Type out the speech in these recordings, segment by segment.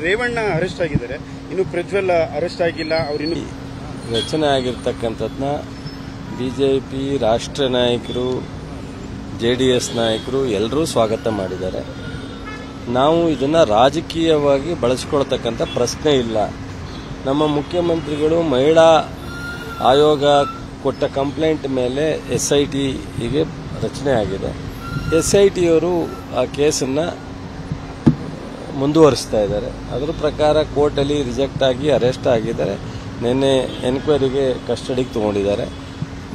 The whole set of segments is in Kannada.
ರೇವಣ್ಣ ಅರೆಸ್ಟ್ ಆಗಿದ್ದಾರೆ, ಇನ್ನು ಪ್ರಜ್ವಲ್ ಅರೆಸ್ಟ್ ಆಗಿಲ್ಲ. ಅವರಿನ್ನು ರಚನೆ ಆಗಿರ್ತಕ್ಕಂಥದ್ನ ಬಿಜೆಪಿ ರಾಷ್ಟ್ರ ನಾಯಕರು, ಜೆಡಿಎಸ್ ನಾಯಕರು ಎಲ್ಲರೂ ಸ್ವಾಗತ ಮಾಡಿದ್ದಾರೆ. ನಾವು ಇದನ್ನ ರಾಜಕೀಯವಾಗಿ ಬಳಸಿಕೊಳ್ತಕ್ಕಂಥ ಪ್ರಶ್ನೆ ಇಲ್ಲ. ನಮ್ಮ ಮುಖ್ಯಮಂತ್ರಿಗಳು ಮಹಿಳಾ ಆಯೋಗ ಕೊಟ್ಟ ಕಂಪ್ಲೇಂಟ್ ಮೇಲೆ SITಗೆ ರಚನೆ ಆಗಿದೆ. SITಯವರು ಆ ಕೇಸನ್ನು ಮುಂದುವರಿಸ್ತಾ ಇದ್ದಾರೆ. ಅದರ ಪ್ರಕಾರ ಕೋರ್ಟಲ್ಲಿ ರಿಜೆಕ್ಟ್ ಆಗಿ ಅರೆಸ್ಟ್ ಆಗಿದ್ದಾರೆ. ನಿನ್ನೆ ಎನ್ಕ್ವೈರಿಗೆ ಕಸ್ಟಡಿಗೆ ತಗೊಂಡಿದ್ದಾರೆ.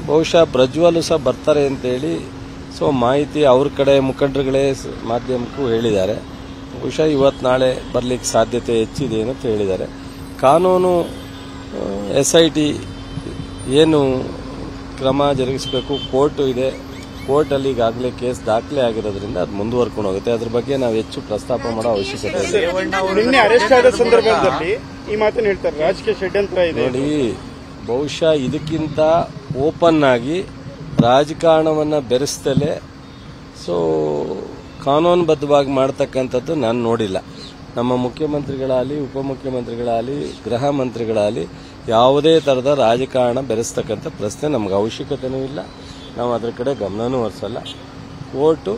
ಬಹುಶಃ ಪ್ರಜ್ವಲ್ ಸಹ ಬರ್ತಾರೆ ಅಂತೇಳಿ ಮಾಹಿತಿ ಅವ್ರ ಕಡೆ ಮುಖಂಡರುಗಳೇ ಮಾಧ್ಯಮಕ್ಕೂ ಹೇಳಿದ್ದಾರೆ. ಬಹುಶಃ ಇವತ್ತು ನಾಳೆ ಬರಲಿಕ್ಕೆ ಸಾಧ್ಯತೆ ಹೆಚ್ಚಿದೆ ಅಂತ ಹೇಳಿದ್ದಾರೆ. ಕಾನೂನು SIT ಏನು ಕ್ರಮ ಜರುಗಿಸಬೇಕು, ಕೋರ್ಟ್ ಇದೆ. ಕೋರ್ಟಲ್ಲಿ ಈಗಾಗಲೇ ಕೇಸ್ ದಾಖಲೆ ಆಗಿರೋದ್ರಿಂದ ಅದು ಮುಂದುವರ್ಕೊಂಡು ಹೋಗುತ್ತೆ. ಅದ್ರ ಬಗ್ಗೆ ನಾವು ಹೆಚ್ಚು ಪ್ರಸ್ತಾಪ ಮಾಡೋ ಅವಶ್ಯಕತೆ ಇದೆ. ನಿನ್ನೆ ಅರೆಸ್ಟ್ ಆದ ಸಂದರ್ಭದಲ್ಲಿ ಈ ಮಾತನ್ನು ಹೇಳ್ತಾರೆ, ರಾಜಕೀಯ ಷಡ್ಯಂತ್ರ ಇದೆ ನೋಡಿ. ಬಹುಶಃ ಇದಕ್ಕಿಂತ ಓಪನ್ ಆಗಿ ರಾಜಕಾರಣವನ್ನ ಬೆರೆಸ್ತಲೇ ಕಾನೂನುಬದ್ಧವಾಗಿ ಮಾಡ್ತಕ್ಕಂಥದ್ದು ನಾನು ನೋಡಿಲ್ಲ. ನಮ್ಮ ಮುಖ್ಯಮಂತ್ರಿಗಳಾಗಲಿ, ಉಪಮುಖ್ಯಮಂತ್ರಿಗಳಾಗಲಿ, ಗೃಹ ಮಂತ್ರಿಗಳಾಗಲಿ ಯಾವುದೇ ತರಹದ ರಾಜಕಾರಣ ಬೆರೆಸ್ತಕ್ಕಂಥ ಪ್ರಶ್ನೆ ನಮ್ಗೆ ಅವಶ್ಯಕತೆನೂ ಇಲ್ಲ. ನಾವು ಅದರ ಕಡೆ ಗಮನನೂ ಹರಿಸಲ್ಲ. ಕೋರ್ಟು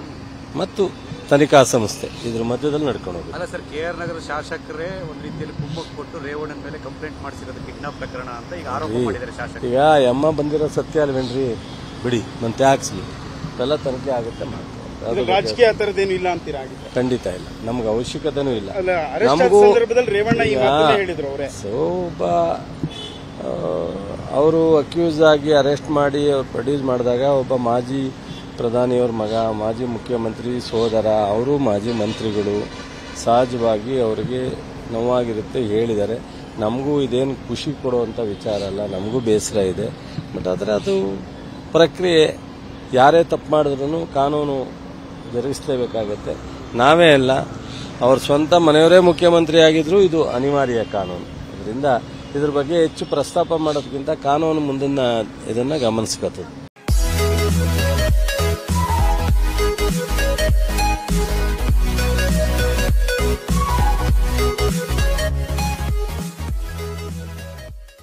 ಮತ್ತು ತನಿಖಾ ಸಂಸ್ಥೆ ಇದ್ರ ಮಧ್ಯದಲ್ಲಿ ನಡ್ಕೊಂಡು ಹೋಗುತ್ತೆ. ಅಲ್ಲ ಸರ್, KR ನಗರ ಶಾಸಕರೇ ಒಂದು ರೀತಿಯಲ್ಲಿ ಕುಮ್ಮಕ್ಕು ಕೊಟ್ಟು ರೇವಣ್ಣನ ಮೇಲೆ ಕಂಪ್ಲೇಂಟ್ ಮಾಡಿಸಿರೋದು ಕಿಡ್ನಾಪ್ ಪ್ರಕರಣ ಅಂತ ಈಗ ಆರೋಪ ಮಾಡಿದ್ದಾರೆ ಶಾಸಕರು. ಈಗ ಎಮ್ಮ ಬಂದಿರೋ ಸತ್ಯ ಅಲ್ವೇನ್ರಿ, ಬಿಡಿ ಮತ್ತೆ ಹಾಕ್ಸ್ಲಿ, ಎಲ್ಲ ತನಿಖೆ ಆಗುತ್ತೆ ಮಾಡ್ತಾರೆ. ರಾಜಕೀಯ ಆ ಥರದ್ದೇನು ಇಲ್ಲ ಅಂತೀರಾ? ಖಂಡಿತ ಇಲ್ಲ, ನಮ್ಗೆ ಅವಶ್ಯಕತೆನೂ ಇಲ್ಲ. ನಮಗೂ ರೇವಣ್ಣ ಒಬ್ಬ ಅವರು ಅಕ್ಯೂಸ್ ಆಗಿ ಅರೆಸ್ಟ್ ಮಾಡಿ ಅವ್ರು ಪ್ರೊಡ್ಯೂಸ್ ಮಾಡಿದಾಗ ಒಬ್ಬ ಮಾಜಿ ಪ್ರಧಾನಿಯವ್ರ ಮಗ, ಮಾಜಿ ಮುಖ್ಯಮಂತ್ರಿ ಸೋದರ, ಅವರು ಮಾಜಿ ಮಂತ್ರಿಗಳು, ಸಹಜವಾಗಿ ಅವರಿಗೆ ನೋವಾಗಿರುತ್ತೆ ಹೇಳಿದ್ದಾರೆ. ನಮಗೂ ಇದೇನು ಖುಷಿ ಕೊಡುವಂಥ ವಿಚಾರ ಅಲ್ಲ, ನಮಗೂ ಬೇಸರ ಇದೆ. ಬಟ್ ಆದರೆ ಅದು ಪ್ರಕ್ರಿಯೆ. ಯಾರೇ ತಪ್ಪು ಮಾಡಿದ್ರೂ ಕಾನೂನು ಜರುಗಿಸಲೇಬೇಕಾಗತ್ತೆ. ನಾವೇ ಅಲ್ಲ, ಅವ್ರ ಸ್ವಂತ ಮನೆಯವರೇ ಮುಖ್ಯಮಂತ್ರಿ ಆಗಿದ್ರು ಇದು ಅನಿವಾರ್ಯ ಕಾನೂನು. ಅದರಿಂದ ಇದ್ರ ಬಗ್ಗೆ ಹೆಚ್ಚು ಪ್ರಸ್ತಾಪ ಮಾಡೋದಕ್ಕಿಂತ ಕಾನೂನು ಮುಂದಿನ ಇದನ್ನ ಗಮನಿಸ್ಕೊತದೆ.